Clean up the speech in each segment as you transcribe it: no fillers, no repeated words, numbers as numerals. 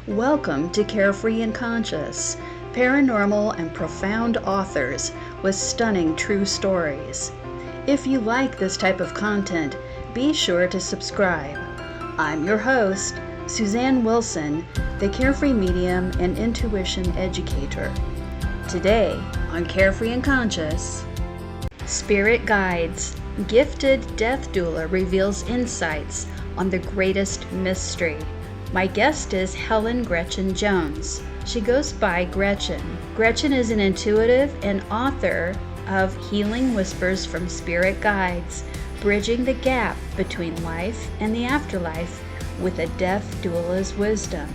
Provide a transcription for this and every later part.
Welcome to Carefree and Conscious, paranormal and profound authors with stunning true stories. If you like this type of content, be sure to subscribe. I'm your host, Susanne Wilson, the Carefree Medium and Intuition Educator. Today on Carefree and Conscious, Spirit Guides, Gifted Death Doula Reveals Insights on the Greatest Mystery. My guest is Helen Gretchen Jones. She goes by Gretchen. Gretchen is an intuitive and author of Healing Whispers from Spirit Guides, bridging the gap between life and the afterlife with a death doula's wisdom.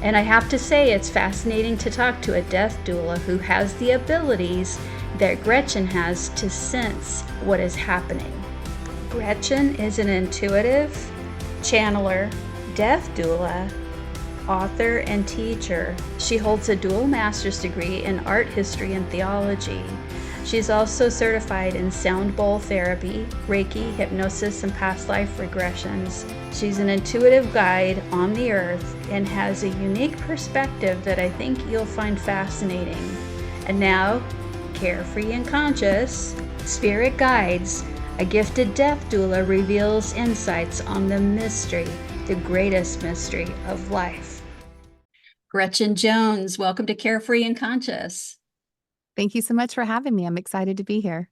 And I have to say, it's fascinating to talk to a death doula who has the abilities that Gretchen has to sense what is happening. Gretchen is an intuitive, channeler, death doula, author, and teacher. She holds a dual master's degree in art history and theology. She's also certified in sound bowl therapy, Reiki, hypnosis, and past life regressions. She's an intuitive guide on the earth and has a unique perspective that I think you'll find fascinating. And now, Carefree and Conscious, Spirit Guides, a gifted death doula reveals insights on the mystery, the greatest mystery of life. Gretchen Jones, welcome to Carefree and Conscious. Thank you so much for having me. I'm excited to be here.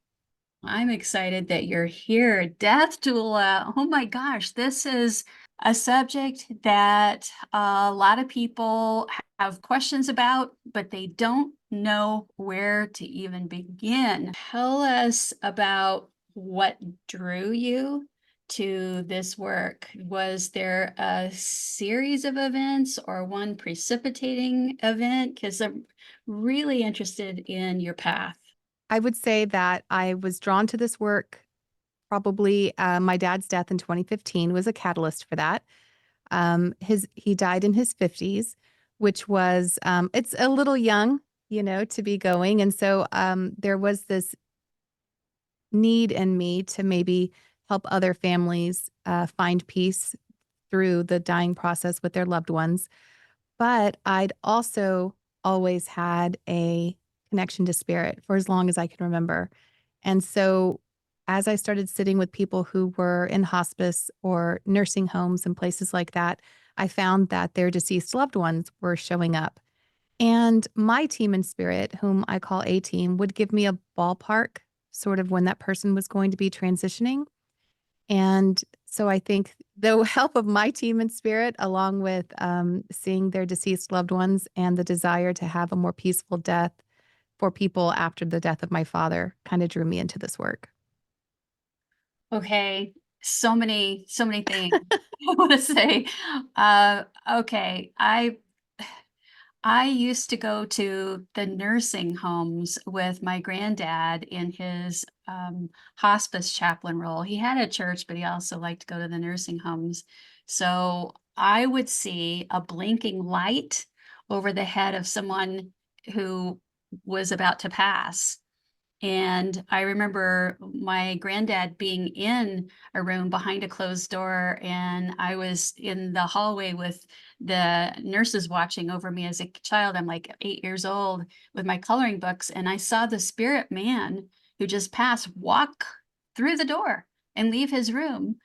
I'm excited that you're here. Death doula. Oh my gosh, this is a subject that a lot of people have questions about, but they don't know where to even begin. Tell us about what drew you to this work. Was there a series of events or one precipitating event? Because I'm really interested in your path. I would say that I was drawn to this work. Probably my dad's death in 2015 was a catalyst for that. He died in his 50s, which was it's a little young, to be going. And so there was this need in me to maybe help other families find peace through the dying process with their loved ones. But I'd also always had a connection to spirit for as long as I can remember. And so as I started sitting with people who were in hospice or nursing homes and places like that, I found that their deceased loved ones were showing up. And my team in spirit, whom I call A team, would give me a ballpark sort of when that person was going to be transitioning. And so I think the help of my team in spirit, along with seeing their deceased loved ones and the desire to have a more peaceful death for people after the death of my father, kind of drew me into this work. Okay, so many things I want to say. Okay, I used to go to the nursing homes with my granddad in his hospice chaplain role. He had a church, but he also liked to go to the nursing homes. So I would see a blinking light over the head of someone who was about to pass. And I remember my granddad being in a room behind a closed door, and I was in the hallway with the nurses watching over me as a child. I'm like 8 years old with my coloring books, and I saw the spirit man who just passed walk through the door and leave his room,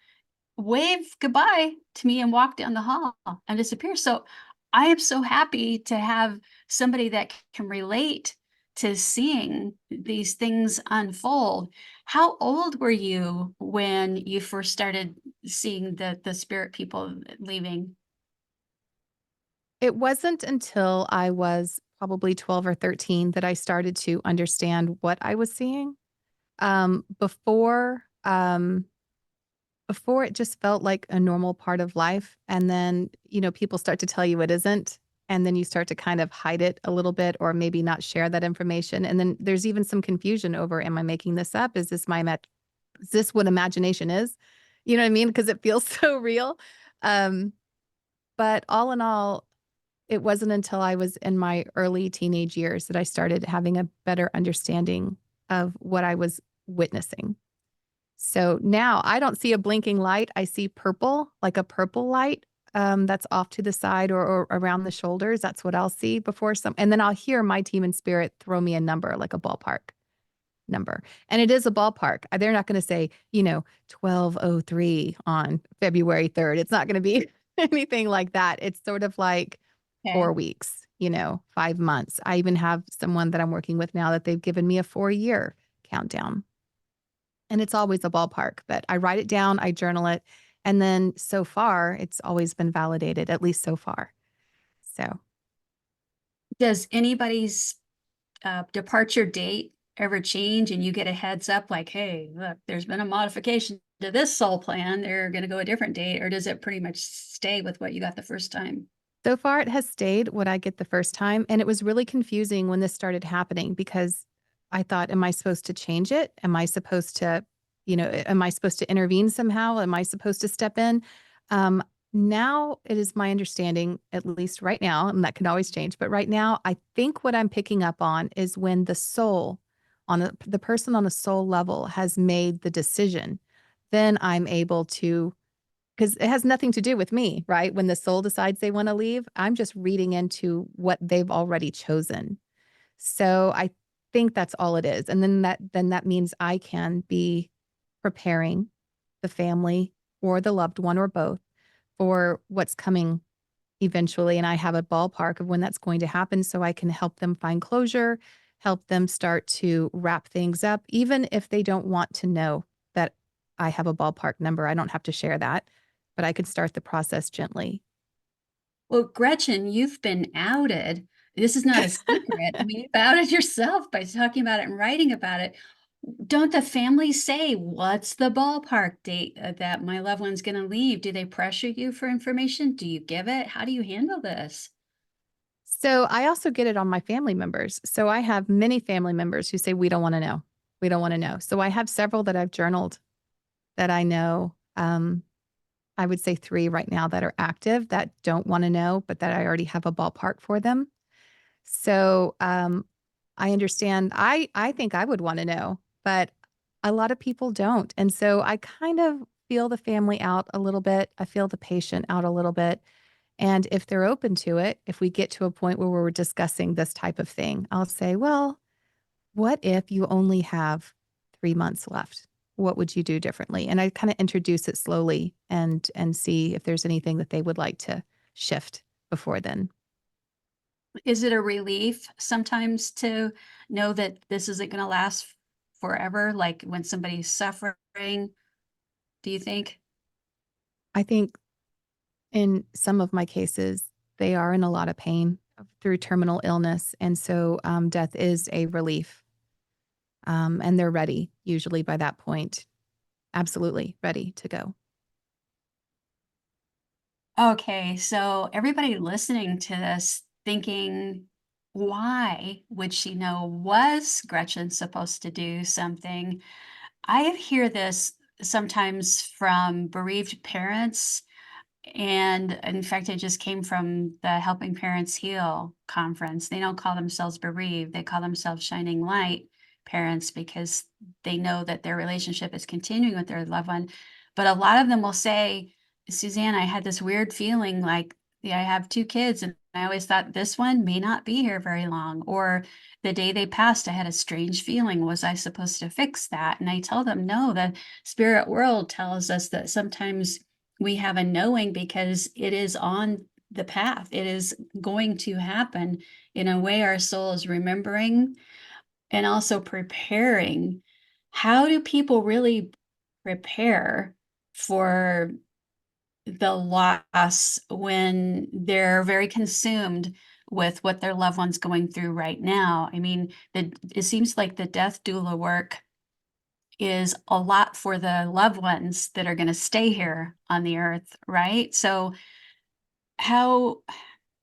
wave goodbye to me, and walk down the hall and disappear. So I am so happy to have somebody that can relate to seeing these things unfold. How old were you when you first started seeing the spirit people leaving? It wasn't until I was probably 12 or 13 that I started to understand what I was seeing. Before it just felt like a normal part of life. And then, people start to tell you it isn't. And then you start to kind of hide it a little bit or maybe not share that information. And then there's even some confusion over, am I making this up? Is this what imagination is? You know what I mean? Because it feels so real. Um, but all in all, it wasn't until I was in my early teenage years that I started having a better understanding of what I was witnessing. So now I don't see a blinking light. I see purple, like a purple light that's off to the side or around the shoulders. That's what I'll see before and then I'll hear my team in spirit throw me a number, like a ballpark number. And it is a ballpark. They're not going to say, 12:03 on February 3rd. It's not going to be anything like that. It's sort of like Okay. 4 weeks, 5 months. I even have someone that I'm working with now that they've given me a 4-year countdown. And it's always a ballpark, but I write it down, I journal it. And then so far, it's always been validated, at least so far. So Does anybody's departure date ever change and you get a heads up like, hey, look, there's been a modification to this soul plan. They're going to go a different date, or does it pretty much stay with what you got the first time? So far, it has stayed what I get the first time. And it was really confusing when this started happening because I thought, am I supposed to change it? Am I supposed to, am I supposed to intervene somehow? Am I supposed to step in? Now it is my understanding, at least right now, and that can always change, but right now, I think what I'm picking up on is when the soul, the person on a soul level has made the decision, then I'm able to, because it has nothing to do with me, right? When the soul decides they want to leave, I'm just reading into what they've already chosen. So I think that's all it is. And then that means I can be preparing the family or the loved one or both for what's coming eventually. And I have a ballpark of when that's going to happen so I can help them find closure, help them start to wrap things up, even if they don't want to know that I have a ballpark number. I don't have to share that, but I could start the process gently. Well, Gretchen, you've been outed. This is not a secret. I mean, you've outed yourself by talking about it and writing about it. Don't the families say, what's the ballpark date that my loved one's going to leave? Do they pressure you for information? Do you give it? How do you handle this? So I also get it on my family members. So I have many family members who say, we don't want to know. We don't want to know. So I have several that I've journaled that I know. I would say 3 right now that are active that don't want to know, but that I already have a ballpark for them. So I understand. I think I would want to know, but a lot of people don't. And so I kind of feel the family out a little bit. I feel the patient out a little bit. And if they're open to it, if we get to a point where we're discussing this type of thing, I'll say, well, what if you only have 3 months left? What would you do differently? And I kind of introduce it slowly and see if there's anything that they would like to shift before then. Is it a relief sometimes to know that this isn't going to last forever? Like when somebody's suffering, do you think? I think in some of my cases, they are in a lot of pain through terminal illness. And so death is a relief. And they're ready, usually by that point. Absolutely ready to go. Okay, so everybody listening to this thinking, why would she know? Was Gretchen supposed to do something? I hear this sometimes from bereaved parents. And in fact, it just came from the Helping Parents Heal conference. They don't call themselves bereaved, they call themselves shining light parents because they know that their relationship is continuing with their loved one. But a lot of them will say, Susanne, I had this weird feeling like, yeah, I have 2 kids and I always thought this one may not be here very long. Or the day they passed, I had a strange feeling. Was I supposed to fix that? And I tell them, no, the spirit world tells us that sometimes we have a knowing because it is on the path. It is going to happen in a way our soul is remembering and also preparing. How do people really prepare for the loss when they're very consumed with what their loved one's going through right now? I mean, it seems like the death doula work is a lot for the loved ones that are going to stay here on the earth, right? So how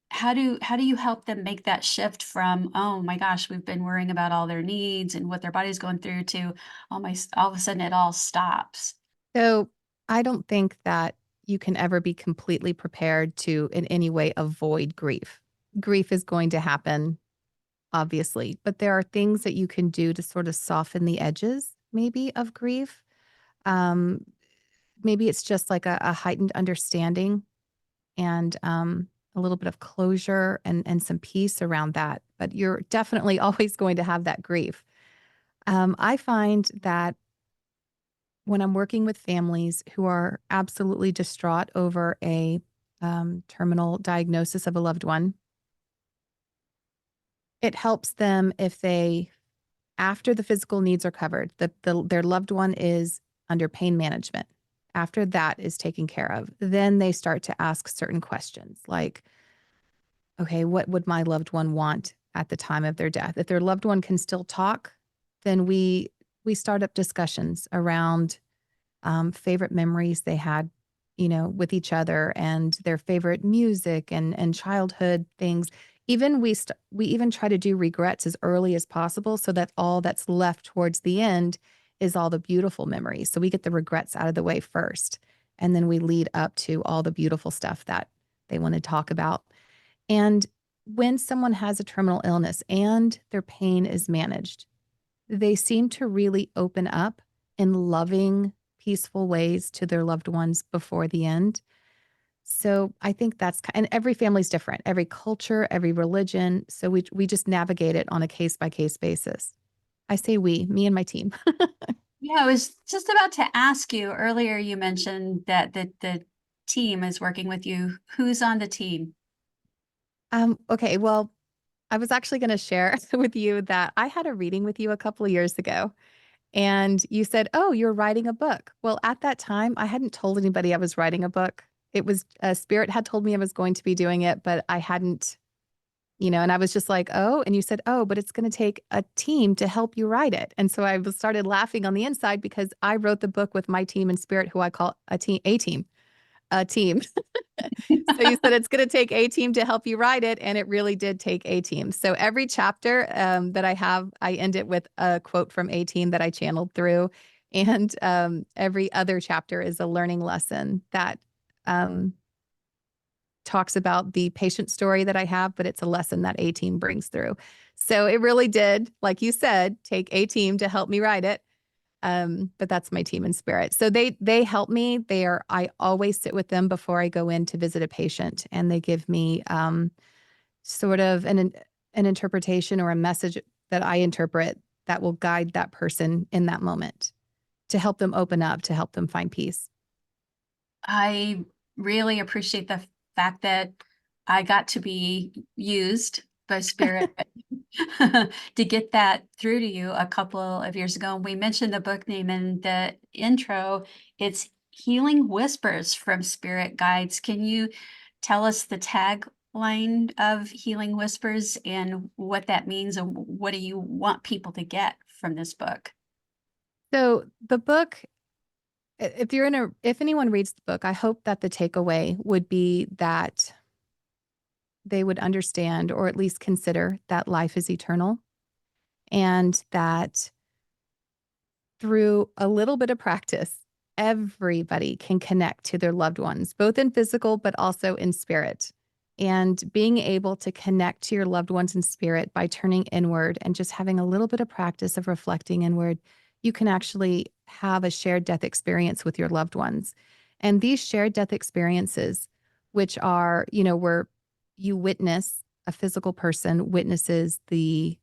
how do you help them make that shift from, oh my gosh, we've been worrying about all their needs and what their body's going through, to all of a sudden it all stops? So I don't think that you can ever be completely prepared to in any way avoid grief. Grief is going to happen, obviously, but there are things that you can do to sort of soften the edges, maybe, of grief. Um, Maybe it's just like a heightened understanding and a little bit of closure and some peace around that. But you're definitely always going to have that grief. I find that when I'm working with families who are absolutely distraught over a terminal diagnosis of a loved one, it helps them if they, after the physical needs are covered, their loved one is under pain management. After that is taken care of, then they start to ask certain questions like, okay, what would my loved one want at the time of their death? If their loved one can still talk, then we start up discussions around favorite memories they had, with each other and their favorite music and childhood things. Even we even try to do regrets as early as possible so that all that's left towards the end is all the beautiful memories. So we get the regrets out of the way first, and then we lead up to all the beautiful stuff that they want to talk about. And when someone has a terminal illness and their pain is managed, they seem to really open up in loving, peaceful ways to their loved ones before the end. So I think and every family's different, every culture, every religion. So we just navigate it on a case by case basis. I say me and my team. Yeah, I was just about to ask you earlier, you mentioned that the team is working with you. Who's on the team? Okay, well, I was actually going to share with you that I had a reading with you a couple of years ago. And you said, "Oh, you're writing a book." Well, at that time, I hadn't told anybody I was writing a book. It was Spirit had told me I was going to be doing it, but I hadn't, and I was just like, "Oh," and you said, "Oh, but it's going to take a team to help you write it." And so started laughing on the inside because I wrote the book with my team in Spirit, who I call a team. So you said it's going to take a team to help you write it, and it really did take a team. So every chapter that I have, I end it with a quote from a team that I channeled through, and every other chapter is a learning lesson that um, talks about the patient story that I have, but it's a lesson that a team brings through. So it really did, like you said, take a team to help me write it. But that's my team in Spirit. So they help me. I always sit with them before I go in to visit a patient, and they give me sort of an interpretation or a message that I interpret that will guide that person in that moment to help them open up, to help them find peace. I really appreciate the fact that I got to be used by Spirit to get that through to you a couple of years ago. We mentioned the book name in the intro. It's Healing Whispers from Spirit Guides. Can you tell us the tagline of Healing Whispers and what that means, and what do you want people to get from this book? So the book, if anyone reads the book, I hope that the takeaway would be that they would understand or at least consider that life is eternal, and that through a little bit of practice, everybody can connect to their loved ones, both in physical, but also in spirit. And being able to connect to your loved ones in spirit by turning inward and just having a little bit of practice of reflecting inward, you can actually have a shared death experience with your loved ones. And these shared death experiences, which are, where you witness a physical person witnesses the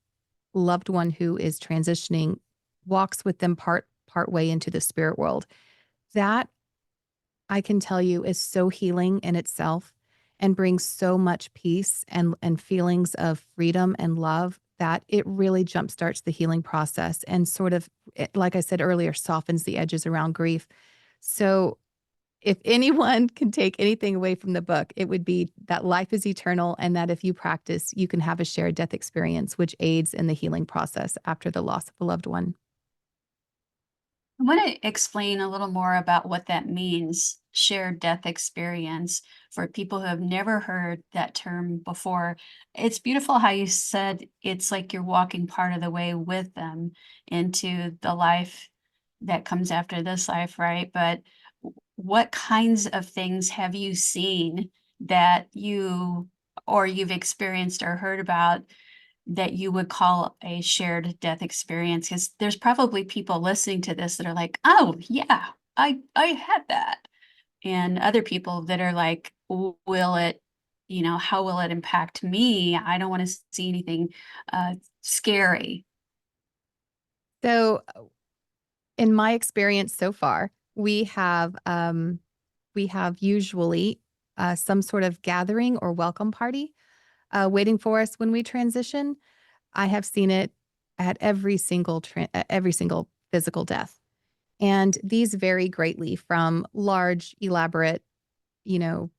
loved one who is transitioning, walks with them part way into the spirit world. That, I can tell you, is so healing in itself and brings so much peace and feelings of freedom and love that it really jumpstarts the healing process and sort of, like I said earlier, softens the edges around grief. So if anyone can take anything away from the book, it would be that life is eternal, and that if you practice, you can have a shared death experience, which aids in the healing process after the loss of a loved one. I want to explain a little more about what that means, shared death experience, for people who have never heard that term before. It's beautiful how you said it's like you're walking part of the way with them into the life that comes after this life, right? But what kinds of things have you seen that you've experienced or heard about that you would call a shared death experience? Because there's probably people listening to this that are like, "Oh, yeah, I had that." and other people that are like, will it, how will it impact me? I don't want to see anything scary. So in my experience so far, we have usually some sort of gathering or welcome party waiting for us when we transition. I have seen it at every single physical death. And these vary greatly from large, elaborate, you know,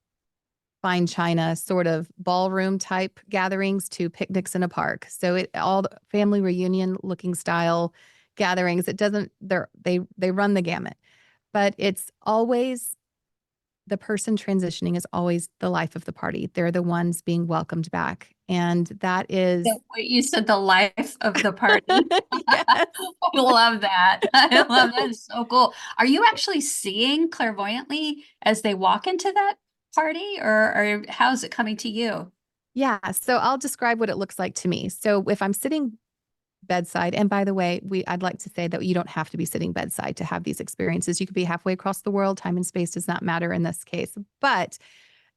fine china sort of ballroom type gatherings to picnics in a park. So it all the family reunion looking style gatherings. It doesn't they run the gamut. But it's always the person transitioning is always the life of the party. They're the ones being welcomed back. And that is So what you said, the life of the party. yes. I love that. I love that. It's so cool. Are you actually seeing clairvoyantly as they walk into that party, or how's it coming to you? Yeah. So I'll describe what it looks like to me. So if I'm sitting bedside, and by the way, I'd like to say that you don't have to be sitting bedside to have these experiences. You could be halfway across the world. Time and space does not matter in this case. But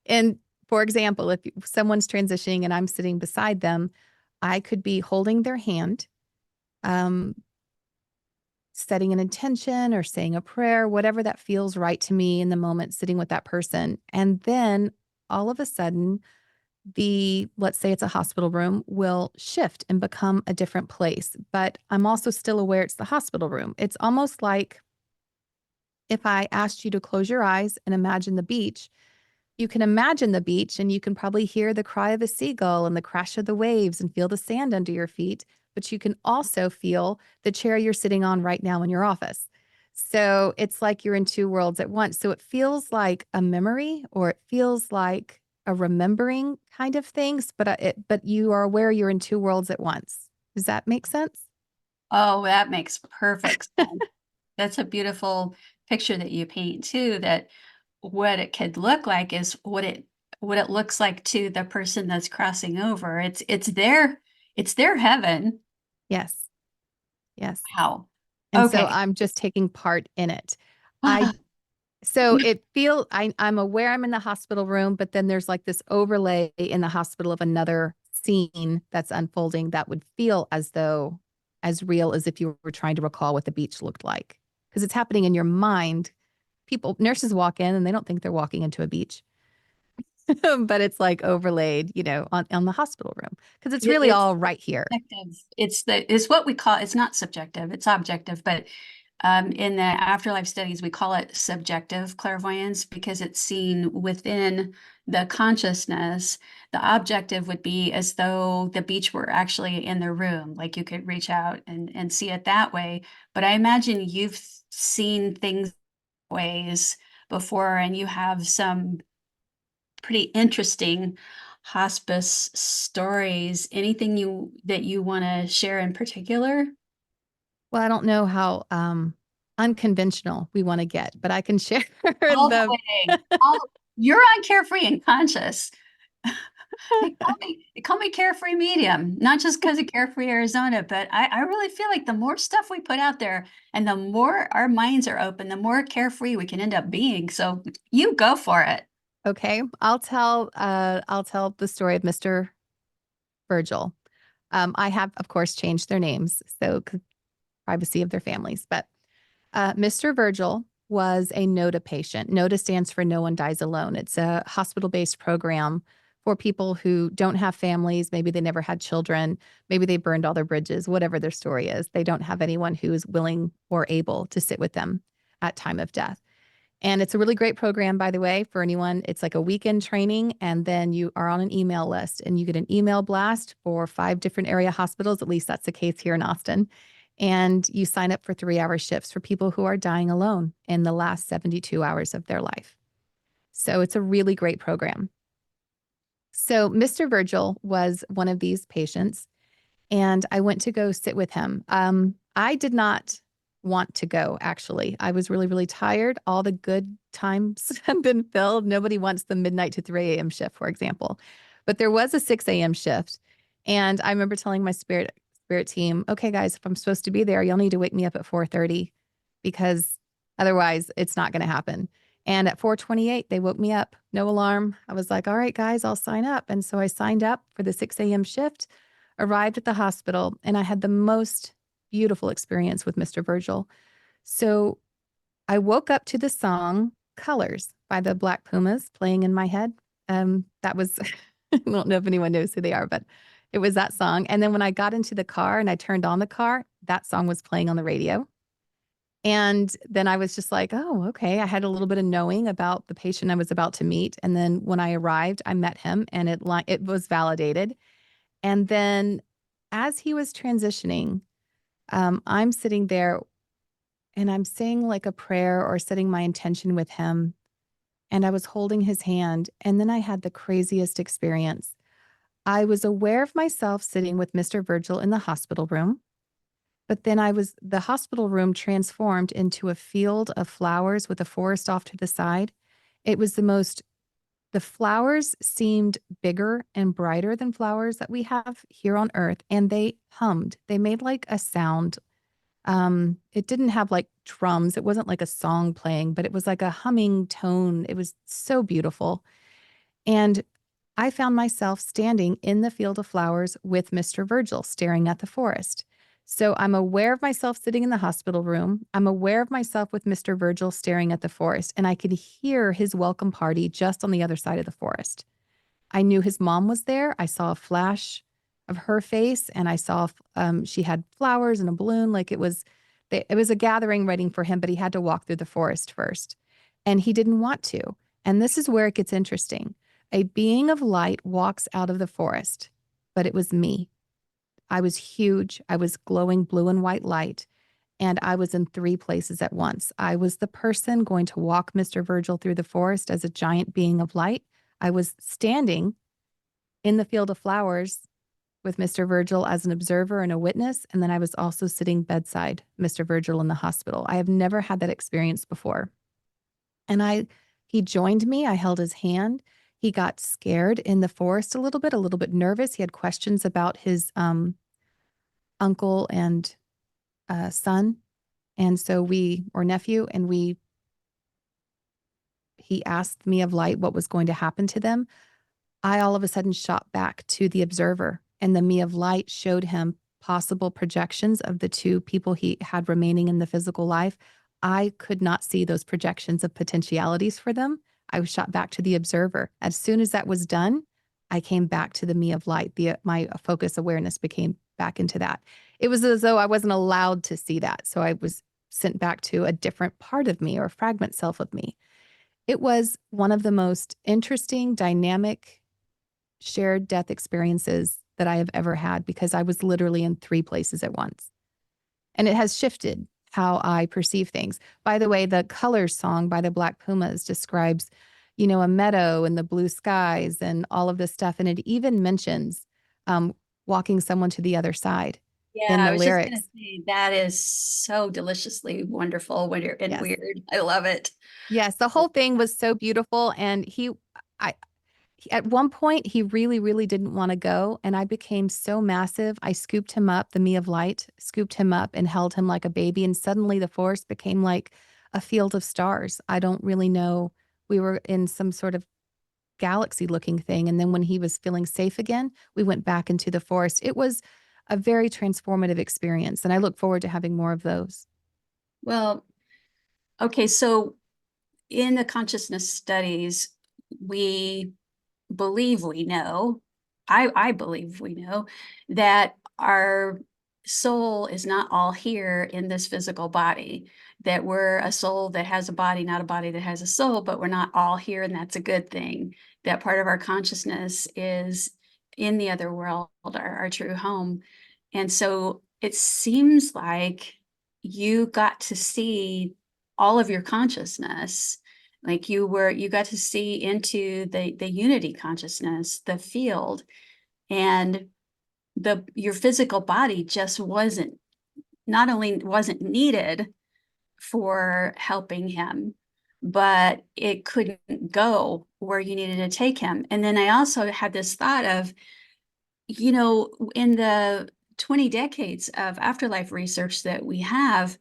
and for example, if someone's transitioning and I'm sitting beside them, I could be holding their hand, um, setting an intention or saying a prayer, whatever that feels right to me in the moment, sitting with that person. And then all of a sudden, let's say it's a hospital room, will shift and become a different place. But I'm also still aware it's the hospital room. It's almost like if I asked you to close your eyes and imagine the beach. You can imagine the beach and you can probably hear the cry of a seagull and the crash of the waves and feel the sand under your feet, but you can also feel the chair you're sitting on right now in your office. So it's like you're in two worlds at once. So it feels like a memory or it feels like a remembering kind of things, but you are aware you're in two worlds at once. Does that make sense? Oh, that makes perfect sense. That's a beautiful picture that you paint too, that what it could look like is what it looks like to the person that's crossing over. It's their heaven. Yes. Yes. Wow. And so Okay. I'm just taking part in it. I So I'm aware I'm in the hospital room, but then there's like this overlay in the hospital of another scene that's unfolding that would feel as real as if you were trying to recall what the beach looked like. Because it's happening in your mind. Nurses walk in and they don't think they're walking into a beach, but it's like overlaid, on the hospital room because it's really It's all right here. subjective. It's what we call, it's not subjective, it's objective, but in the afterlife studies, we call it subjective clairvoyance because it's seen within the consciousness. The objective would be as though the beach were actually in the room, like you could reach out and see it that way. But I imagine you've seen things ways before, and you have some pretty interesting hospice stories. Anything that you want to share in particular? Well, I don't know how unconventional we want to get, but I can share All the the way. You're on Carefree and Conscious. They call me Carefree Medium, not just because of Carefree Arizona, but I really feel like the more stuff we put out there and the more our minds are open, the more carefree we can end up being. So you go for it. Okay, I'll tell the story of Mr. Virgil. I have, of course, changed their names, so privacy of their families. But Mr. Virgil was a NODA patient. NODA stands for No One Dies Alone. It's a hospital-based program for people who don't have families. Maybe they never had children. Maybe they burned all their bridges, whatever their story is. They don't have anyone who is willing or able to sit with them at time of death. And it's a really great program, by the way, for anyone. It's like a weekend training, and then you are on an email list and you get an email blast for 5 different area hospitals. At least that's the case here in Austin. And you sign up for 3-hour shifts for people who are dying alone in the last 72 hours of their life. So it's a really great program. So Mr. Virgil was one of these patients, and I went to go sit with him. I did not want to go, actually. I was really, really tired. All the good times have been filled. Nobody wants the midnight to 3 a.m. shift, for example. But there was a 6 a.m. shift. And I remember telling my spirit team, okay, guys, if I'm supposed to be there, you'll need to wake me up at 4:30 because otherwise it's not going to happen. And at 4:28, they woke me up. No alarm. I was like, all right, guys, I'll sign up. And so I signed up for the 6 a.m. shift, arrived at the hospital, and I had the most beautiful experience with Mr. Virgil. So I woke up to the song Colors by the Black Pumas playing in my head. That was, I don't know if anyone knows who they are, but it was that song. And then when I got into the car and I turned on the car, that song was playing on the radio. And then I was just like, oh, okay. I had a little bit of knowing about the patient I was about to meet. And then when I arrived, I met him and it was validated. And then as he was transitioning, I'm sitting there and I'm saying like a prayer or setting my intention with him. And I was holding his hand. And then I had the craziest experience. I was aware of myself sitting with Mr. Virgil in the hospital room. But then the hospital room transformed into a field of flowers with a forest off to the side. It was the flowers seemed bigger and brighter than flowers that we have here on earth. And they hummed. They made like a sound. It didn't have like drums. It wasn't like a song playing, but it was like a humming tone. It was so beautiful. And I found myself standing in the field of flowers with Mr. Virgil, staring at the forest. So I'm aware of myself sitting in the hospital room. I'm aware of myself with Mr. Virgil staring at the forest, and I could hear his welcome party just on the other side of the forest. I knew his mom was there. I saw a flash of her face, and I saw she had flowers and a balloon. Like it was a gathering waiting for him, but he had to walk through the forest first, and he didn't want to. And this is where it gets interesting. A being of light walks out of the forest, but it was me. I was huge. I was glowing blue and white light, and I was in 3 places at once. I was the person going to walk Mr. Virgil through the forest as a giant being of light. I was standing in the field of flowers with Mr. Virgil as an observer and a witness, and then I was also sitting bedside Mr. Virgil in the hospital. I have never had that experience before. And he joined me. I held his hand. He got scared in the forest a little bit nervous. He had questions about his uncle and son, and so or nephew, and he asked me of light what was going to happen to them. I all of a sudden shot back to the observer, and the me of light showed him possible projections of the 2 people he had remaining in the physical life. I could not see those projections of potentialities for them. I was shot back to the observer. As soon as that was done, I came back to the me of light. My focus awareness became back into that. It was as though I wasn't allowed to see that. So I was sent back to a different part of me or fragment self of me. It was one of the most interesting, dynamic, shared death experiences that I have ever had because I was literally in 3 places at once. And it has shifted how I perceive things. By the way, the Colors song by the Black Pumas describes, a meadow and the blue skies and all of this stuff. And it even mentions walking someone to the other side Yeah, in the I was just going lyrics. to say that is so deliciously wonderful and Yes. weird. I love it. Yes. The whole thing was so beautiful. And at one point, he really, really didn't want to go. And I became so massive. I scooped him up, the me of light, scooped him up and held him like a baby. And suddenly the forest became like a field of stars. I don't really know. We were in some sort of galaxy looking thing. And then when he was feeling safe again, we went back into the forest. It was a very transformative experience. And I look forward to having more of those. Well, okay, so in the consciousness studies, we believe we know, I believe we know that our soul is not all here in this physical body, that we're a soul that has a body, not a body that has a soul, but we're not all here, and that's a good thing. That part of our consciousness is in the other world, our true home. And so it seems like you got to see all of your consciousness, like you got to see into the unity consciousness, the field, and your physical body just not only wasn't needed for helping him, but it couldn't go where you needed to take him. And then I also had this thought of, in the 20 decades of afterlife research that we have,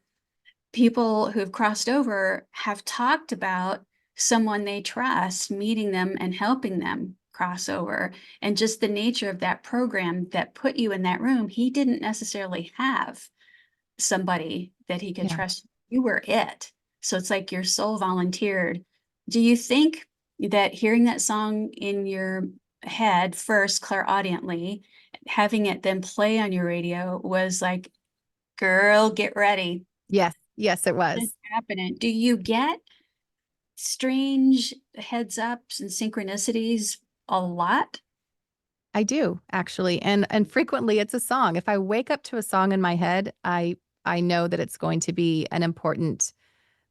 people who've crossed over have talked about someone they trust, meeting them and helping them cross over. And just the nature of that program that put you in that room, he didn't necessarily have somebody that he could Yeah. trust. You were it. So it's like your soul volunteered. Do you think that hearing that song in your head first clairaudiently, having it then play on your radio was like, girl, get ready. Yes. Yes, it was. It's happening. Do you get strange heads ups and synchronicities a lot? I do actually. And frequently it's a song. If I wake up to a song in my head, I know that it's going to be an important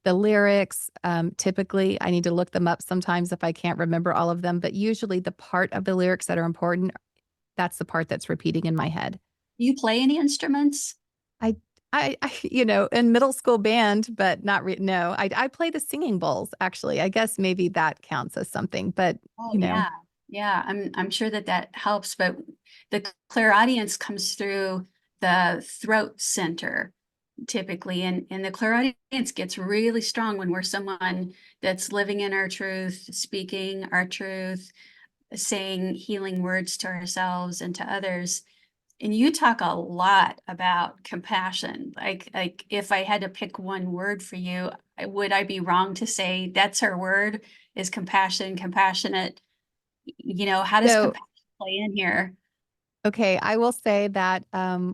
the lyrics, typically I need to look them up sometimes if I can't remember all of them, but usually the part of the lyrics that are important, that's the part that's repeating in my head. Do you play any instruments? I in middle school band, but not no. I play the singing bowls actually. I guess maybe that counts as something, but Oh yeah. Yeah, I'm sure that that helps, but the clairaudience comes through the throat center typically, and the clairaudience gets really strong when we're someone that's living in our truth, speaking our truth, saying healing words to ourselves and to others. And you talk a lot about compassion. Like if I had to pick one word for you, would I be wrong to say that's her word is compassion, compassionate? How does so compassion play in here? okay, I will say that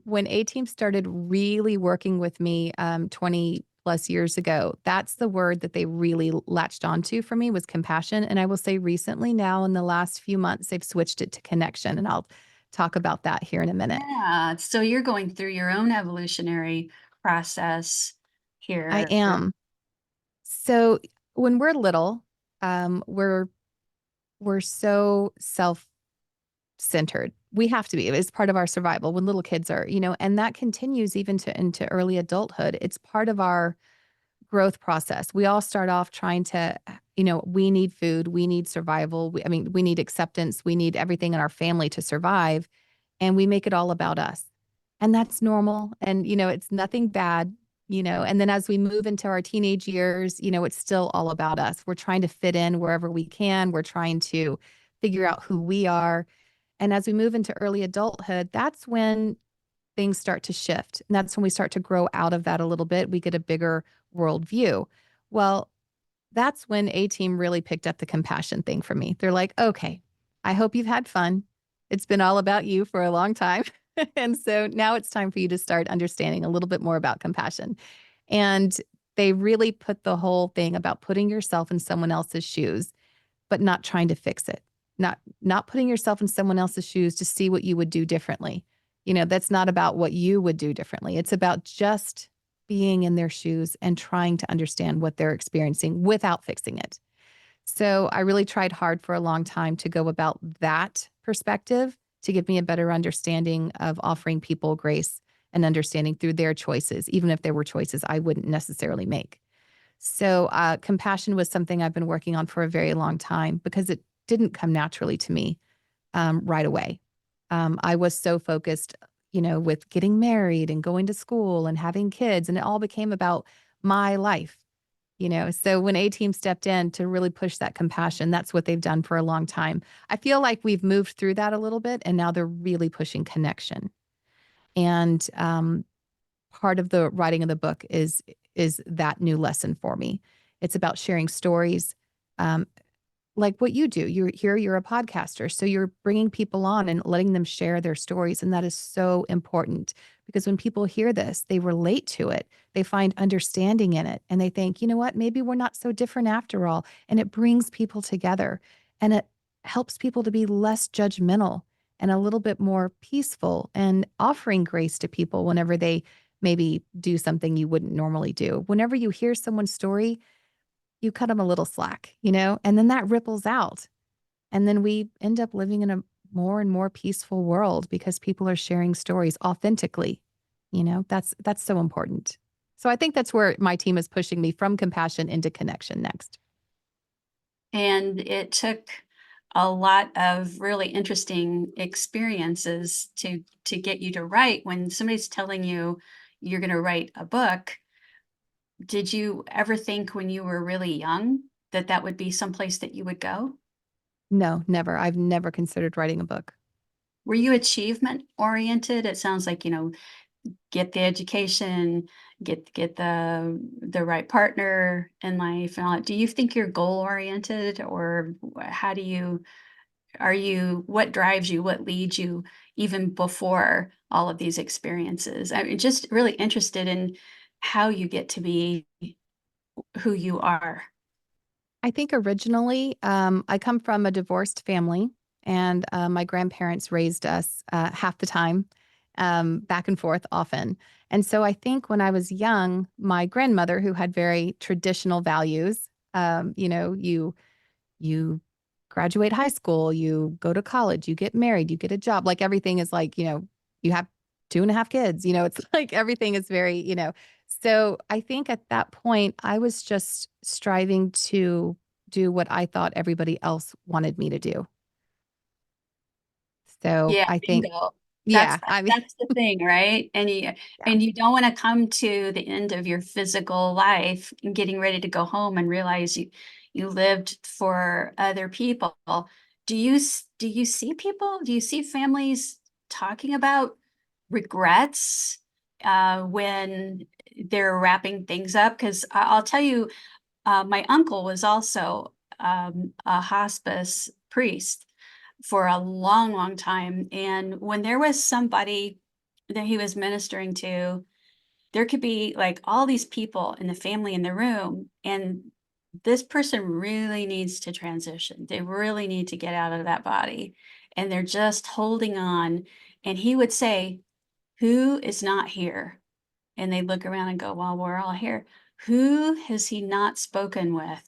when A Team started really working with me 20 plus years ago, that's the word that they really latched onto for me was compassion. And I will say recently, now in the last few months, they've switched it to connection. And I'll talk about that here in a minute. Yeah, so you're going through your own evolutionary process I here. am. So when we're little, we're so self-centered. We have to be. It's part of our survival when little kids are, and that continues even to into early adulthood. It's part of our growth process. We all start off trying to, we need food, we need survival. We need acceptance, we need everything in our family to survive, and we make it all about us. And that's normal. And, it's nothing bad, and then as we move into our teenage years, it's still all about us. We're trying to fit in wherever we can. We're trying to figure out who we are. And as we move into early adulthood, that's when things start to shift. And that's when we start to grow out of that a little bit. We get a bigger worldview. Well, that's when A Team really picked up the compassion thing for me. They're like, okay, I hope you've had fun. It's been all about you for a long time. And so now it's time for you to start understanding a little bit more about compassion. And they really put the whole thing about putting yourself in someone else's shoes, but not trying to fix it. Not putting yourself in someone else's shoes to see what you would do differently. That's not about what you would do differently. It's about just being in their shoes and trying to understand what they're experiencing without fixing it. So I really tried hard for a long time to go about that perspective to give me a better understanding of offering people grace and understanding through their choices, even if there were choices I wouldn't necessarily make. So compassion was something I've been working on for a very long time because it didn't come naturally to me right away. I was so focused, with getting married and going to school and having kids, and it all became about my life. So when A Team stepped in to really push that compassion, that's what they've done for a long time. I feel like we've moved through that a little bit, and now they're really pushing connection. And part of the writing of the book is that new lesson for me. It's about sharing stories, um, like what you do. You're a podcaster, so you're bringing people on and letting them share their stories, and that is so important because when people hear this, they relate to it. They find understanding in it, and they think, you know what, maybe we're not so different after all, and it brings people together, and it helps people to be less judgmental and a little bit more peaceful and offering grace to people whenever they maybe do something you wouldn't normally do. Whenever you hear someone's story, you cut them a little slack, and then that ripples out. And then we end up living in a more and more peaceful world because people are sharing stories authentically. That's so important. So I think that's where my team is pushing me from compassion into connection next. And it took a lot of really interesting experiences to get you to write. When somebody's telling you you're going to write a book, did you ever think when you were really young that that would be someplace that you would go? No, never. I've never considered writing a book. Were you achievement oriented? It sounds like, get the education, get the right partner in life and all that. Do you think you're goal oriented, or how do you what drives you, what leads you even before all of these experiences? I'm just really interested in how you get to be who you are. I think originally, I come from a divorced family, and my grandparents raised us half the time, back and forth often. And so I think when I was young, my grandmother, who had very traditional values, you graduate high school, you go to college, you get married, you get a job. Like everything is like, you have 2.5 kids, it's like everything is very. So I think at that point, I was just striving to do what I thought everybody else wanted me to do. So Yeah, I think, bingo. yeah, I mean, That's the thing, right? yeah. And you don't want to come to the end of your physical life and getting ready to go home and realize you lived for other people. Do you see people? Do you see families talking about regrets when they're wrapping things up? Because I'll tell you, my uncle was also a hospice priest for a long, long time. And when there was somebody that he was ministering to, there could be like all these people in the family in the room, and this person really needs to transition. They really need to get out of that body, and they're just holding on. And he would say, "Who is not here?" And they look around and go, "Well, we're all here. Who has he not spoken with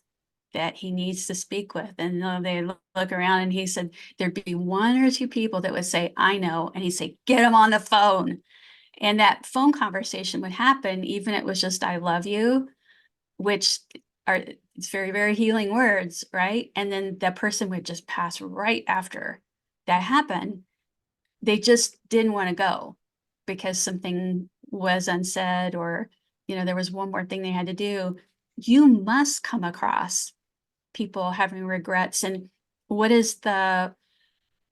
that he needs to speak with?" And they look around, and he said there'd be one or two people that would say, "I know." And he'd say, "Get him on the phone." And that phone conversation would happen, even if it was just, "I love you," which are, it's very, very healing words, right? And then that person would just pass right after that happened. They just didn't want to go because something was unsaid, or there was one more thing they had to do. You must come across people having regrets. And what is the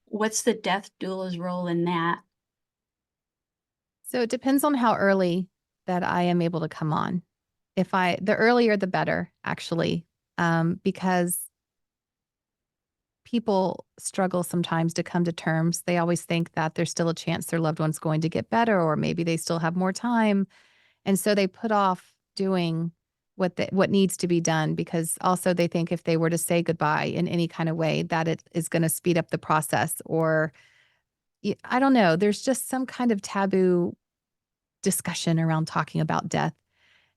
what's the death doula's role in that? So it depends on how early that I am able to come on. The earlier, the better, actually, because people struggle sometimes to come to terms. They always think that there's still a chance their loved one's going to get better, or maybe they still have more time. And so they put off doing what needs to be done, because also they think if they were to say goodbye in any kind of way, that it is going to speed up the process. Or I don't know. There's just some kind of taboo discussion around talking about death.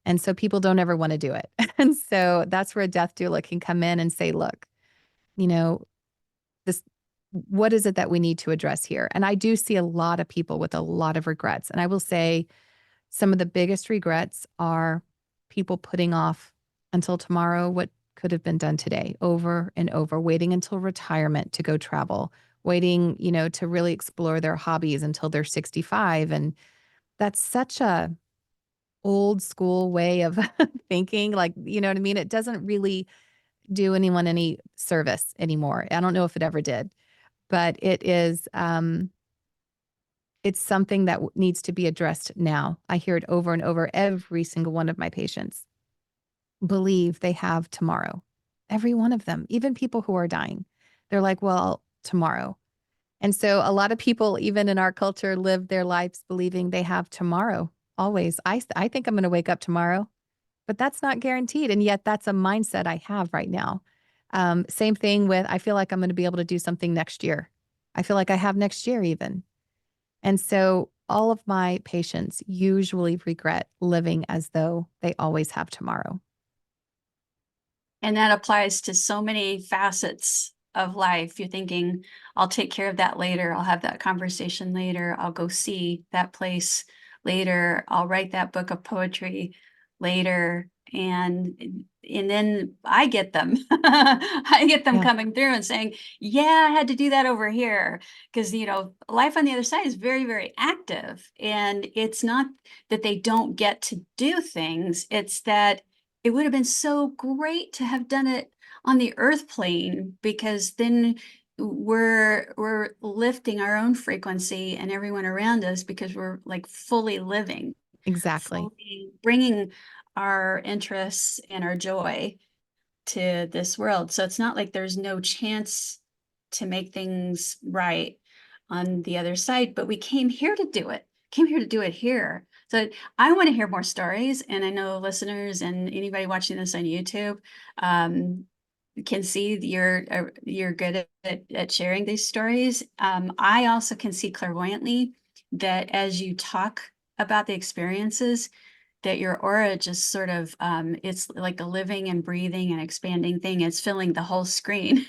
And so people don't ever want to do it. And so that's where a death doula can come in and say, look, you know, this, what is it that we need to address here? And I do see a lot of people with a lot of regrets. And I will say some of the biggest regrets are people putting off until tomorrow what could have been done today, over and over, waiting until retirement to go travel, waiting, to really explore their hobbies until they're 65. And that's such a old school way of thinking. Like, you know what I mean? It doesn't really do anyone any service anymore. I don't know if it ever did, but it's something that needs to be addressed now. I hear it over and over. Every single one of my patients believe they have tomorrow. Every one of them, even people who are dying. They're like, well, tomorrow. And so a lot of people, even in our culture, live their lives believing they have tomorrow always. I think I'm going to wake up tomorrow, but that's not guaranteed. And yet that's a mindset I have right now. Same thing with, I feel like I'm going to be able to do something next year. I feel like I have next year even. And so all of my patients usually regret living as though they always have tomorrow. And that applies to so many facets of life. You're thinking, "I'll take care of that later. I'll have that conversation later. I'll go see that place later. I'll write that book of poetry later." And then I get them. I get them Yeah. coming through and saying, "Yeah, I had to do that over here." Because, life on the other side is very, very active. And it's not that they don't get to do things, it's that it would have been so great to have done it on the earth plane, because then we're lifting our own frequency and everyone around us, because we're like fully living, Exactly. fully bringing our interests and our joy to this world. So it's not like there's no chance to make things right on the other side, but we came here to do it, here. So I want to hear more stories. And I know listeners and anybody watching this on YouTube can see you're good at sharing these stories. I also can see clairvoyantly that as you talk about the experiences, that your aura just sort of it's like a living and breathing and expanding thing. It's filling the whole screen.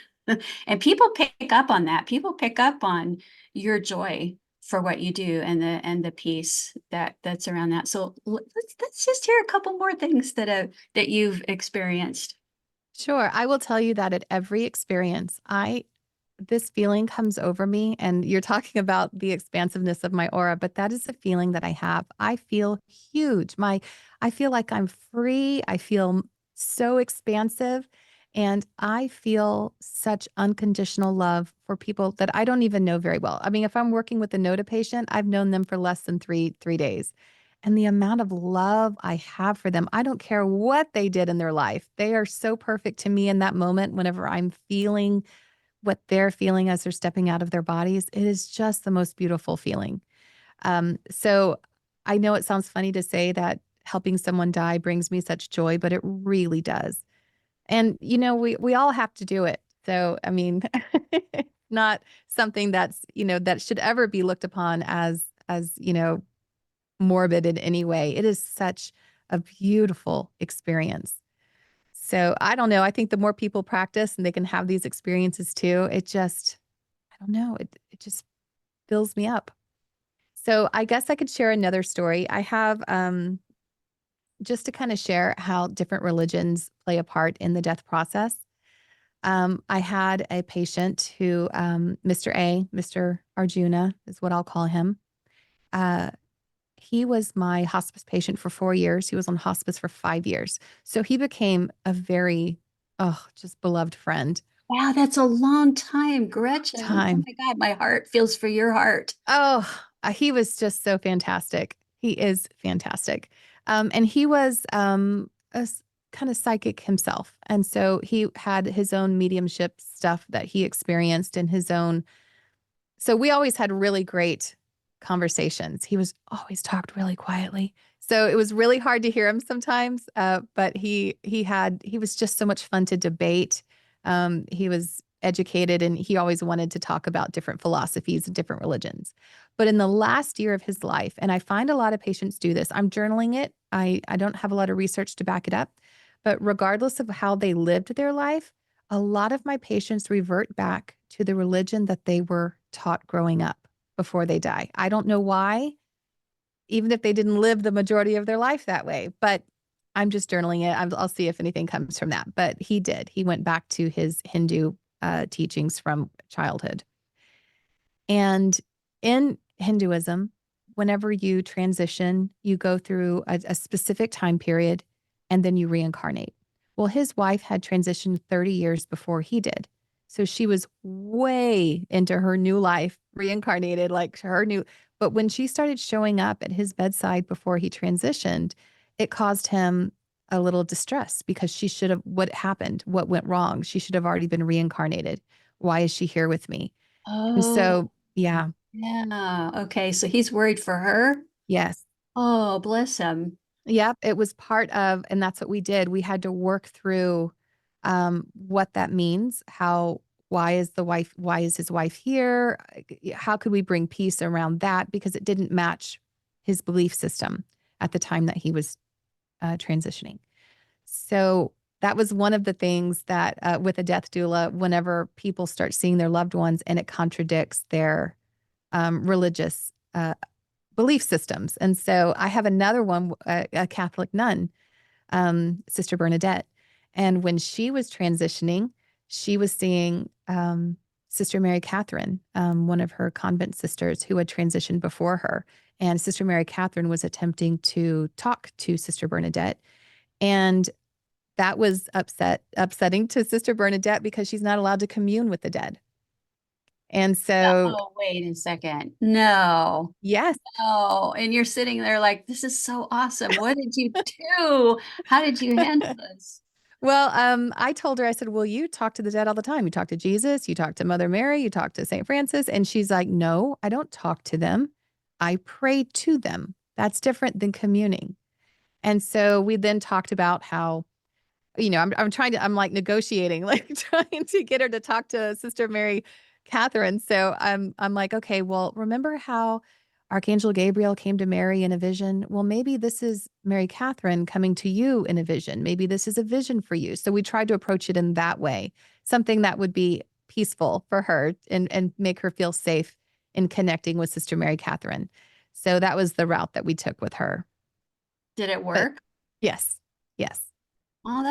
And people pick up on that. People pick up on your joy for what you do, and the peace that's around that. So let's just hear a couple more things that you've experienced. Sure. I will tell you that at every experience, this feeling comes over me, and you're talking about the expansiveness of my aura, but that is a feeling that I have. I feel huge. I feel like I'm free. I feel so expansive, and I feel such unconditional love for people that I don't even know very well. I mean, if I'm working with a NOTA patient, I've known them for less than three days. And the amount of love I have for them, I don't care what they did in their life. They are so perfect to me in that moment whenever I'm feeling what they're feeling as they're stepping out of their bodies. It is just the most beautiful feeling. So I know it sounds funny to say that helping someone die brings me such joy, but it really does. And we all have to do it. So I mean, it's not something that should ever be looked upon as morbid in any way. It is such a beautiful experience. So I don't know. I think the more people practice and they can have these experiences too, I don't know, it just fills me up. So I guess I could share another story. I have just to kind of share how different religions play a part in the death process. I had a patient who, Mr. Arjuna is what I'll call him. Uh, he was my hospice patient for 4 years. He was on hospice for 5 years. So he became a very, just beloved friend. Wow, that's a long time, Gretchen. Oh Time. my God, my heart feels for your heart. Oh, he was just so fantastic. He is fantastic. And he was kind of psychic himself. And so he had his own mediumship stuff that he experienced in his own. So we always had really great conversations. He was always talked really quietly. So it was really hard to hear him sometimes. But he was just so much fun to debate. He was educated, and he always wanted to talk about different philosophies and different religions. But in the last year of his life, and I find a lot of patients do this, I'm journaling it. I don't have a lot of research to back it up, but regardless of how they lived their life, a lot of my patients revert back to the religion that they were taught growing up before they die. I don't know why, even if they didn't live the majority of their life that way, but I'm just journaling it. I'll see if anything comes from that. But he did. He went back to his Hindu teachings from childhood. And in Hinduism, whenever you transition, you go through a specific time period and then you reincarnate. Well, his wife had transitioned 30 years before he did. So she was way into her new life, reincarnated, like her new. But when she started showing up at his bedside before he transitioned, it caused him a little distress because what happened? What went wrong? She should have already been reincarnated. Why is she here with me? And Oh, so, yeah, yeah. Okay, so he's worried for her. yes. Oh, bless him. Yep, it was part of, and that's what we did. We had to work through what that means. Why is his wife here? How could we bring peace around that? Because it didn't match his belief system at the time that he was transitioning. So that was one of the things that with a death doula, whenever people start seeing their loved ones and it contradicts their religious belief systems. And so I have another one, a Catholic nun, Sister Bernadette. And when she was transitioning, she was seeing Sister Mary Catherine, one of her convent sisters who had transitioned before her. And Sister Mary Catherine was attempting to talk to Sister Bernadette. And that was upsetting to Sister Bernadette because she's not allowed to commune with the dead. And so, Oh, wait a second. No. yes. Oh, and you're sitting there like, this is so awesome. What did you do? How did you handle this? Well, I told her, I said, well, you talk to the dead all the time. You talk to Jesus, you talk to Mother Mary, you talk to St. Francis. And she's like, no, I don't talk to them. I pray to them. That's different than communing. And so we then talked about how, I'm like negotiating, like trying to get her to talk to Sister Mary Catherine. So I'm like, okay, well, remember how Archangel Gabriel came to Mary in a vision? Well, maybe this is Mary Catherine coming to you in a vision. Maybe this is a vision for you. So we tried to approach it in that way, something that would be peaceful for her and make her feel safe in connecting with Sister Mary Catherine. So that was the route that we took with her. Did it But work? yes, yes. Oh,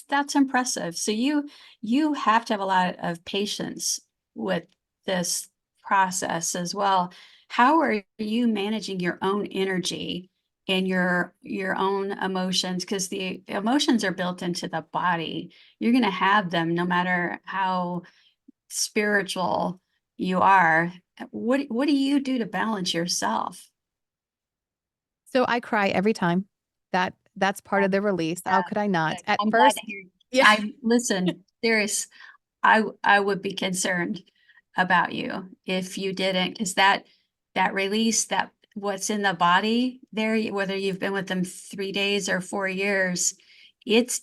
that's impressive. So you have to have a lot of patience with this process as well. How are you managing your own energy and your own emotions? Because the emotions are built into the body. You're going to have them no matter how spiritual you are. What do you do to balance yourself? So I cry every time. That's part of the release. How could I not? Good. At I'm glad to first, hear. yeah. I listen, serious. I would be concerned about you if you didn't, because that release, that what's in the body there, whether you've been with them 3 days or 4 years, it's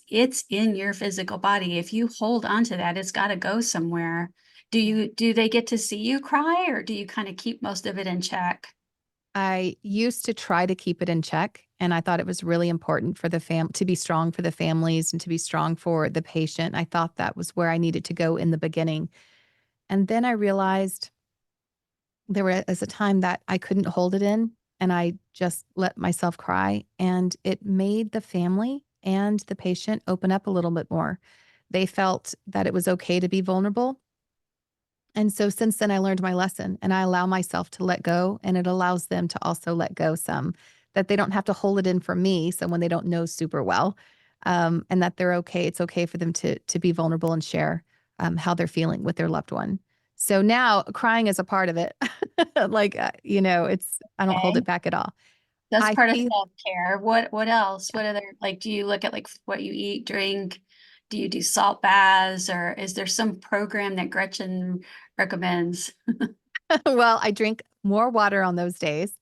in your physical body. If you hold on to that, it's got to go somewhere. Do they get to see you cry, or do you kind of keep most of it in check? I used to try to keep it in check, and I thought it was really important for the to be strong for the families and to be strong for the patient. I thought that was where I needed to go in the beginning. And then I realized there was a time that I couldn't hold it in and I just let myself cry. And it made the family and the patient open up a little bit more. They felt that it was okay to be vulnerable. And so since then, I learned my lesson and I allow myself to let go. And it allows them to also let go some, that they don't have to hold it in for me, someone they don't know super well, and that they're okay. It's okay for them to be vulnerable and share how they're feeling with their loved one. So now crying is a part of it. Like, I don't hold Okay. it back at all. That's I part of feel, self-care. What else? What other, like, do you look at like what you eat, drink? Do you do salt baths, or is there some program that Gretchen recommends? well, I drink more water on those days.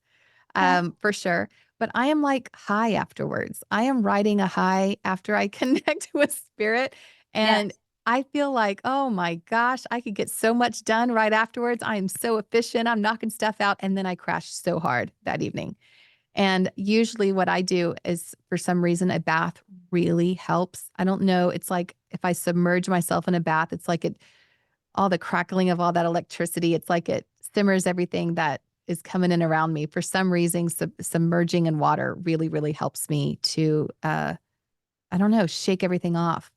Okay. For sure. But I am like high afterwards. I am riding a high after I connect with spirit. And Yes. I feel like, oh my gosh, I could get so much done right afterwards. I am so efficient. I'm knocking stuff out. And then I crash so hard that evening. And usually what I do is for some reason, a bath really helps. I don't know. It's like if I submerge myself in a bath, it's like all the crackling of all that electricity. It's like it simmers everything that is coming in around me. For some reason, submerging in water really, really helps me to, I don't know, shake everything off.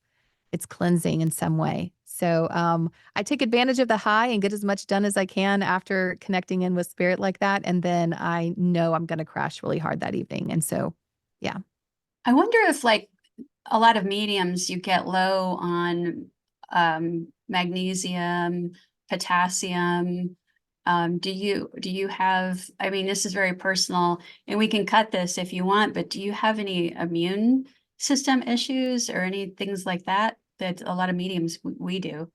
It's cleansing in some way. So I take advantage of the high and get as much done as I can after connecting in with spirit like that. And then I know I'm going to crash really hard that evening. And so, yeah. I wonder if, like, a lot of mediums, you get low on magnesium, potassium. Do you have, I mean, this is very personal, and we can cut this if you want, but do you have any immune system issues or any things like that that a lot of mediums we do?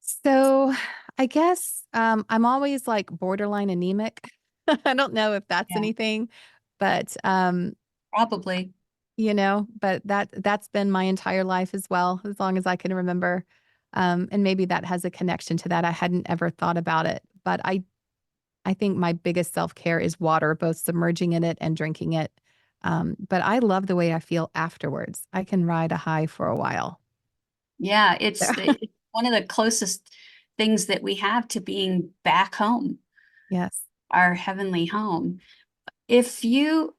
So I guess I'm always like borderline anemic. I don't know if that's Yeah, anything, but probably. but that's been my entire life as well, as long as I can remember. And maybe that has a connection to that. I hadn't ever thought about it, but I think my biggest self-care is water, both submerging in it and drinking it. But I love the way I feel afterwards. I can ride a high for a while. Yeah, So, it's one of the closest things that we have to being back home, yes. our heavenly home. If you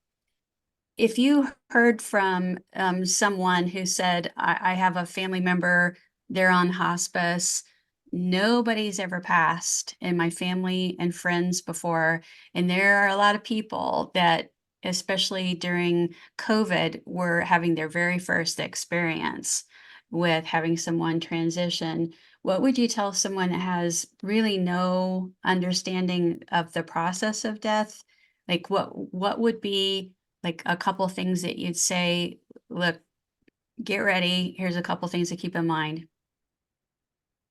if you heard from someone who said, I have a family member, they're on hospice, nobody's ever passed in my family and friends before, and there are a lot of people that especially during COVID, were having their very first experience with having someone transition, what would you tell someone that has really no understanding of the process of death? Like what would be like a couple things that you'd say, look, get ready, here's a couple things to keep in mind.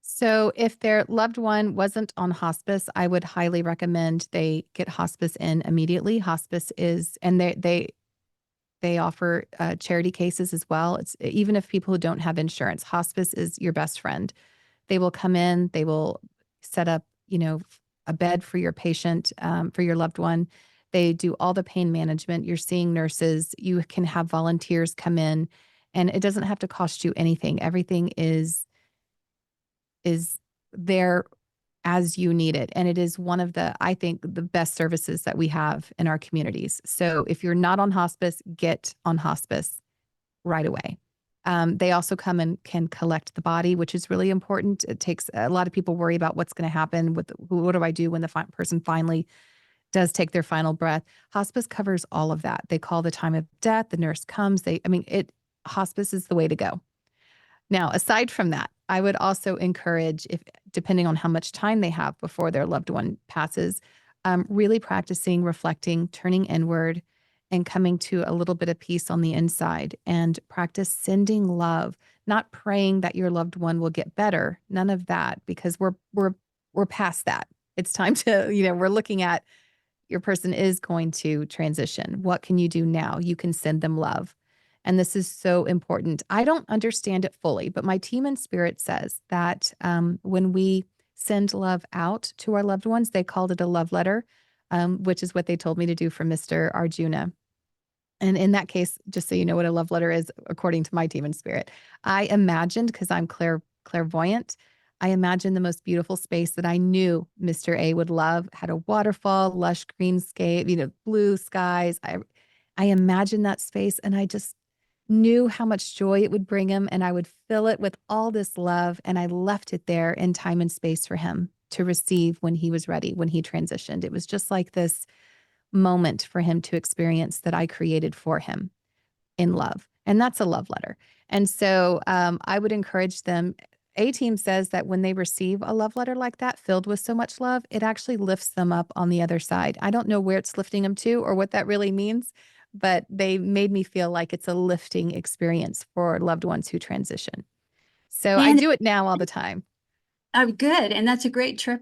So if their loved one wasn't on hospice, I would highly recommend they get hospice in immediately. Hospice is, and they offer charity cases as well. It's even if people who don't have insurance, hospice is your best friend. They will come in, they will set up, a bed for your patient, for your loved one. They do all the pain management. You're seeing nurses. You can have volunteers come in, and it doesn't have to cost you anything. Everything is there as you need it. And it is one of the, I think, the best services that we have in our communities. So if you're not on hospice, get on hospice right away. They also come and can collect the body, which is really important. It takes a lot of people worry about what's going to happen with what do I do when the person finally does take their final breath. Hospice covers all of that. They call the time of death. The nurse comes. Hospice is the way to go. Now, aside from that, I would also encourage, if depending on how much time they have before their loved one passes, really practicing reflecting, turning inward, and coming to a little bit of peace on the inside, and practice sending love, not praying that your loved one will get better. None of that, because we're past that. It's time to, we're looking at your person is going to transition. What can you do now? You can send them love. And this is so important. I don't understand it fully, but my team in spirit says that when we send love out to our loved ones, they called it a love letter, which is what they told me to do for Mr. Arjuna. And in that case, just so you know what a love letter is, according to my team in spirit, I imagined, because I'm clairvoyant, I imagined the most beautiful space that I knew Mr. A would love, had a waterfall, lush greenscape, blue skies. I imagined that space, and I just knew how much joy it would bring him, and I would fill it with all this love, and I left it there in time and space for him to receive when he was ready, when he transitioned. It was just like this moment for him to experience that I created for him in love. And that's a love letter. And so I would encourage them. A team says that when they receive a love letter like that, filled with so much love, it actually lifts them up on the other side. I don't know where it's lifting them to or what that really means, but they made me feel like it's a lifting experience for loved ones who transition. So I And do it now all the time. I'm good. And that's a great trip.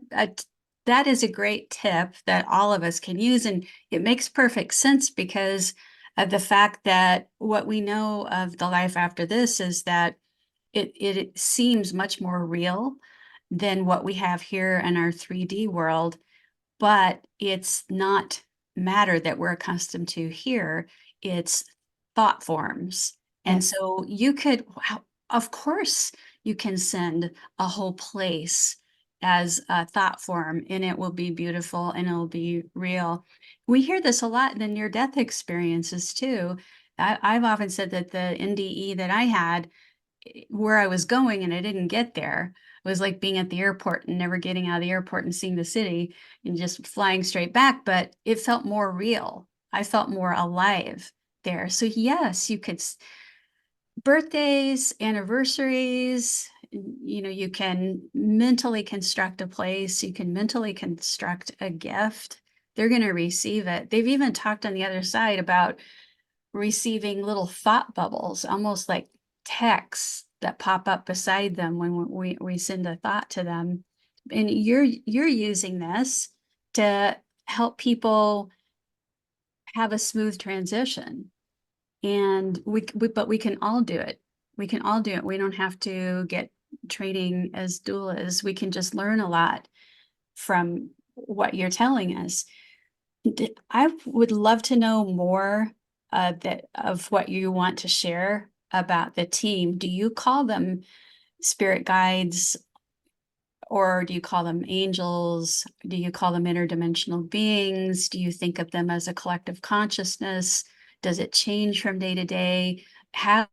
That is a great tip that all of us can use. And it makes perfect sense because of the fact that what we know of the life after this is that it seems much more real than what we have here in our 3D world, but it's not matter that we're accustomed to here. It's thought forms. And Yes. so you could, wow, of course, you can send a whole place as a thought form, and it will be beautiful and it'll be real. We hear this a lot in the near death experiences too. I've often said that the NDE that I had, where I was going and I didn't get there, it was like being at the airport and never getting out of the airport and seeing the city and just flying straight back, but it felt more real. I felt more alive there. So yes, you could birthdays, anniversaries, you can mentally construct a place, you can mentally construct a gift. They're going to receive it. They've even talked on the other side about receiving little thought bubbles, almost like texts that pop up beside them when we send a thought to them. And you're using this to help people have a smooth transition. And but we can all do it. We can all do it. We don't have to get training as doulas. We can just learn a lot from what you're telling us. I would love to know more of what you want to share about the team. Do you call them spirit guides, or do you call them angels? Do you call them interdimensional beings? Do you think of them as a collective consciousness? Does it change from day to day?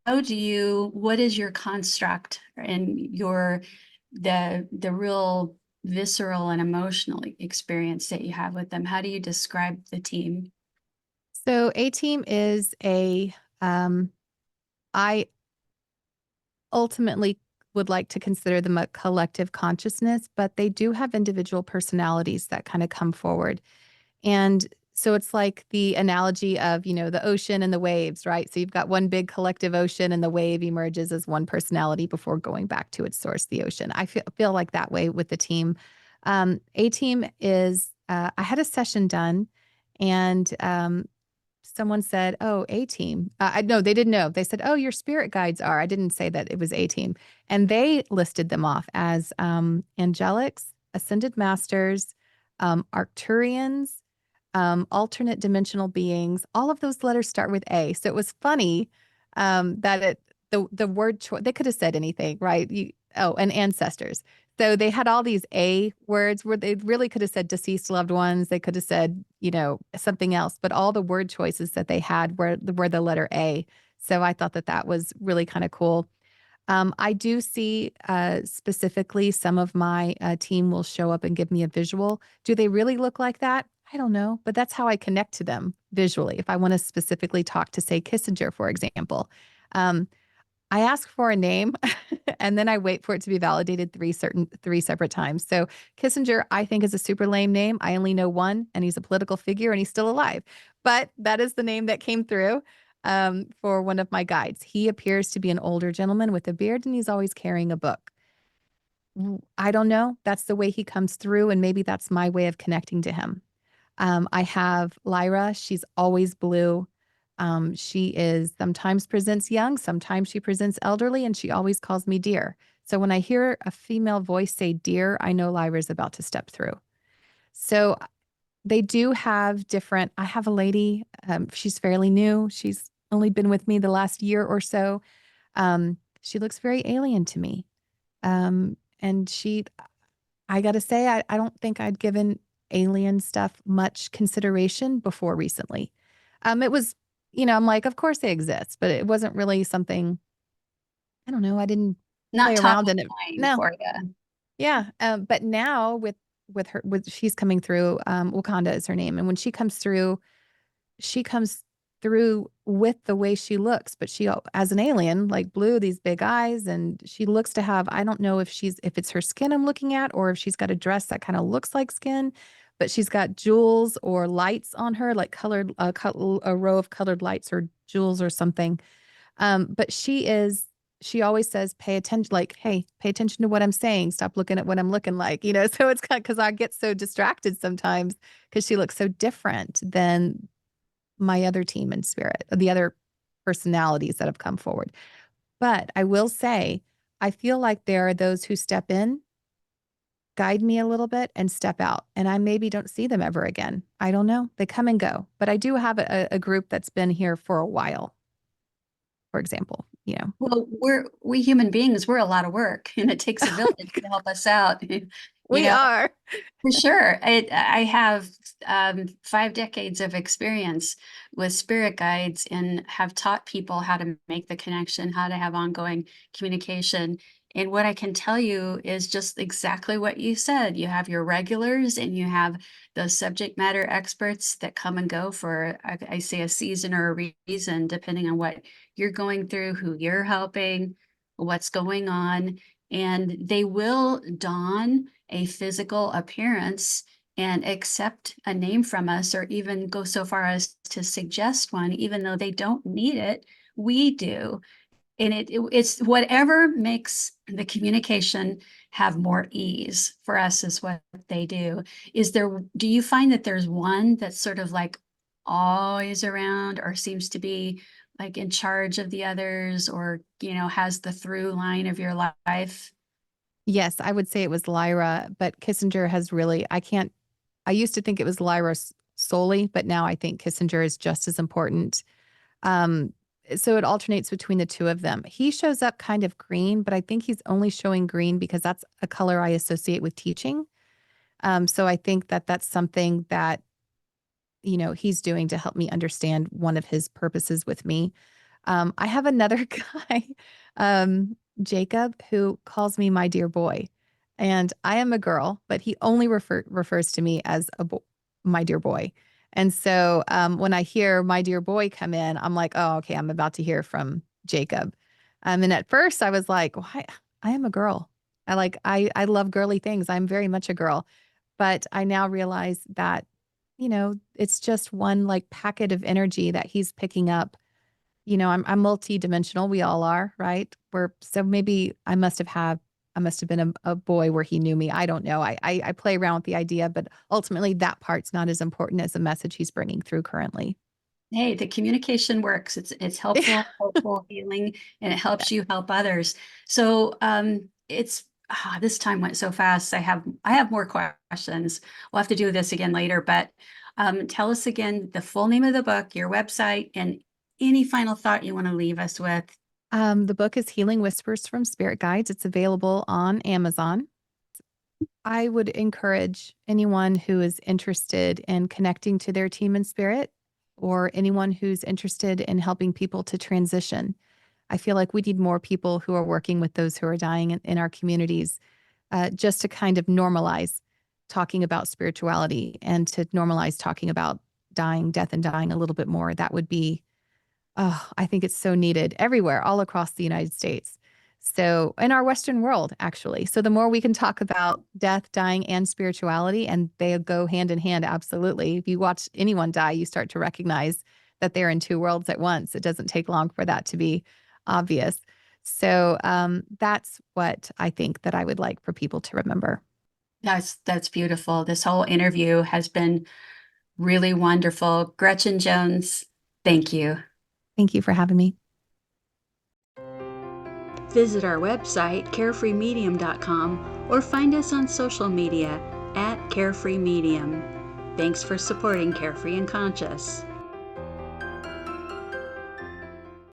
What is your construct and the real visceral and emotional experience that you have with them? How do you describe the team? So A team is I ultimately would like to consider them a collective consciousness, but they do have individual personalities that kind of come forward. And so it's like the analogy of, the ocean and the waves, right? So you've got one big collective ocean and the wave emerges as one personality before going back to its source, the ocean. I feel like that way with the team. A team is, I had a session done and someone said, "Oh, A team." No, they didn't know. They said, "Oh, your spirit guides are." I didn't say that it was A team. And they listed them off as angelics, ascended masters, Arcturians, alternate dimensional beings. All of those letters start with A. So it was funny that the word choice, they could have said anything, right? And ancestors. So they had all these A words where they really could have said deceased loved ones. They could have said, something else, but all the word choices that they had were the letter A. So I thought that was really kind of cool. I do see specifically some of my team will show up and give me a visual. Do they really look like that? I don't know, but that's how I connect to them visually. If I want to specifically talk to, say, Kissinger, for example, um, I ask for a name and then I wait for it to be validated three separate times. So Kissinger, I think, is a super lame name. I only know one, and he's a political figure and he's still alive. But that is the name that came through for one of my guides. He appears to be an older gentleman with a beard and he's always carrying a book. I don't know. That's the way he comes through, and maybe that's my way of connecting to him. I have Lyra. She's always blue. She is sometimes presents young, sometimes she presents elderly, and she always calls me dear. So when I hear a female voice say dear, I know Lyra's about to step through. So they do have different. I have a lady, she's fairly new. She's only been with me the last year or so. She looks very alien to me. And I got to say, I don't think I'd given alien stuff much consideration before recently. It was, I'm like, of course they exist, but it wasn't really something, I don't know. I didn't Not play top around of in it. mind No. for you. Yeah. But now she's coming through, Wakanda is her name. And when she comes through with the way she looks, but she, as an alien, like blue, these big eyes, and she looks to have, I don't know if it's her skin I'm looking at, or if she's got a dress that kind of looks like skin, but she's got jewels or lights on her, like colored, a row of colored lights or jewels or something. But she always says, pay attention, like, hey, pay attention to what I'm saying. Stop looking at what I'm looking like, so it's kind of, because I get so distracted sometimes because she looks so different than my other team in spirit, the other personalities that have come forward. But I will say, I feel like there are those who step in, guide me a little bit, and step out. And I maybe don't see them ever again. I don't know. They come and go. But I do have a group that's been here for a while, for example. Well, we human beings, we're a lot of work, and it takes a village to help us out. You We know, are. for sure. I have 5 decades of experience with spirit guides and have taught people how to make the connection, how to have ongoing communication. And what I can tell you is just exactly what you said. You have your regulars and you have those subject matter experts that come and go for, I say, a season or a reason, depending on what you're going through, who you're helping, what's going on. And they will don a physical appearance and accept a name from us, or even go so far as to suggest one, even though they don't need it. We do. And it's whatever makes the communication have more ease for us is what they do. Do you find that there's one that's sort of like always around, or seems to be like in charge of the others, or, has the through line of your life? Yes, I would say it was Lyra, but Kissinger has really, I used to think it was Lyra solely, but now I think Kissinger is just as important. Um, so it alternates between the two of them. He shows up kind of green, but I think he's only showing green because that's a color I associate with teaching. So I think that that's something that, he's doing to help me understand one of his purposes with me. I have another guy, Jacob, who calls me my dear boy. And I am a girl, but he only refers to me as my dear boy. And so when I hear my dear boy come in, I'm like, oh, okay, I'm about to hear from Jacob. And at first I was like, why? I am a girl. I love girly things. I'm very much a girl. But I now realize that, it's just one like packet of energy that he's picking up. I'm multi-dimensional. We all are, right? So maybe I must have been a boy where he knew me. I don't know. I play around with the idea, but ultimately that part's not as important as the message he's bringing through currently. Hey, the communication works. It's helpful, hopeful, healing, and it helps you help others. So this time went so fast. I have more questions. We'll have to do this again later, but tell us again the full name of the book, your website, and any final thought you want to leave us with. The book is Healing Whispers from Spirit Guides. It's available on Amazon. I would encourage anyone who is interested in connecting to their team in spirit, or anyone who's interested in helping people to transition. I feel like we need more people who are working with those who are dying in our communities, just to kind of normalize talking about spirituality and to normalize talking about death and dying a little bit more. That would be, oh, I think it's so needed everywhere, all across the United States. So, in our Western world, actually. So, the more we can talk about death, dying, and spirituality, and they go hand in hand, absolutely. If you watch anyone die, you start to recognize that they're in two worlds at once. It doesn't take long for that to be obvious. So, that's what I think that I would like for people to remember. That's beautiful. This whole interview has been really wonderful. Gretchen Jones, thank you. Thank you for having me. Visit our website, carefreemedium.com, or find us on social media @carefreemedium. Thanks for supporting Carefree and Conscious.